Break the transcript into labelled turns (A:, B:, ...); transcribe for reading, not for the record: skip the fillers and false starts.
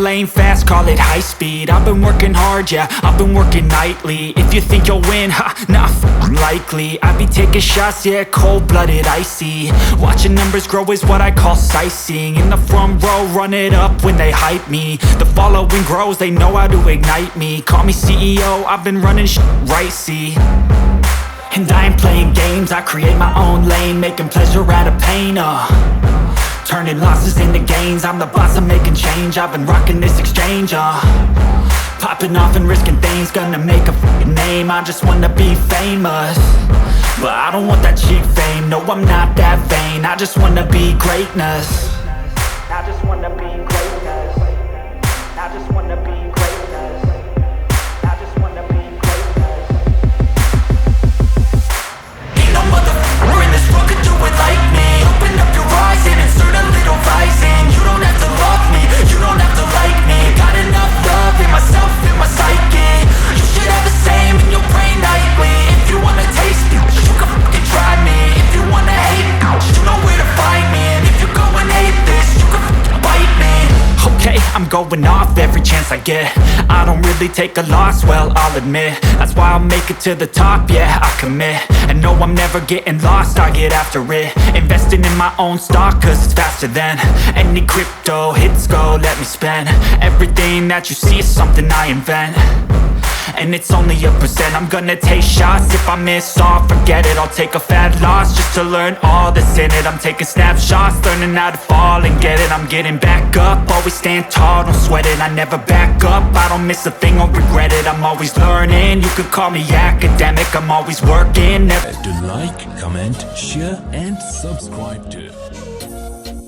A: lane fast, call it high speed. I've been working hard, yeah, I've been working nightly. If you think you'll win, ha, not likely. I be taking shots, yeah, cold-blooded, icy. Watching numbers grow is what I call sightseeing. In the front row, run it up when they hype me. The following grows, they know how to ignite me. Call me CEO, I've been running right, see. And I ain't playing games, I create my own lane, making pleasure out of pain, turning losses into gains. I'm the boss, I'm making change. I've been rocking this exchange, popping off and risking things. Gonna make a f***ing name. I just wanna be famous, but I don't want that cheap fame. No, I'm not that vain. I just wanna be greatness. I just wanna be greatness. I just wanna be greatness. I just wanna be greatness. Ain't no motherfucker in this world could do it like me. Open up your eyes and insert a little rising. You don't have to love me, you don't have to like me. Got enough love in myself, in my psyche. You should have the same in your brain nightly. If you wanna taste me, you can fucking try me. If you wanna hate me, you know where to find me. And if you go and hate this, you can fucking bite me. Okay, I'm going off every chance I get. I don't really take a loss, well, I'll admit. That's why I'll make it to the top, yeah, I commit. And no, I'm never getting lost, I get after it. Investing in my own stock, cause it's faster than any crypto hits go, let me spend. Everything that you see is something I invent, and it's only a percent. I'm gonna take shots, if I miss all, forget it. I'll take a fat loss just to learn all that's in it. I'm taking snapshots, learning how to fall and get it. I'm getting back up, always stand tall, don't sweat it. I never back up, I don't miss a thing or regret it. I'm always learning, you could call me academic. I'm always working, never.
B: To like, comment, share and subscribe to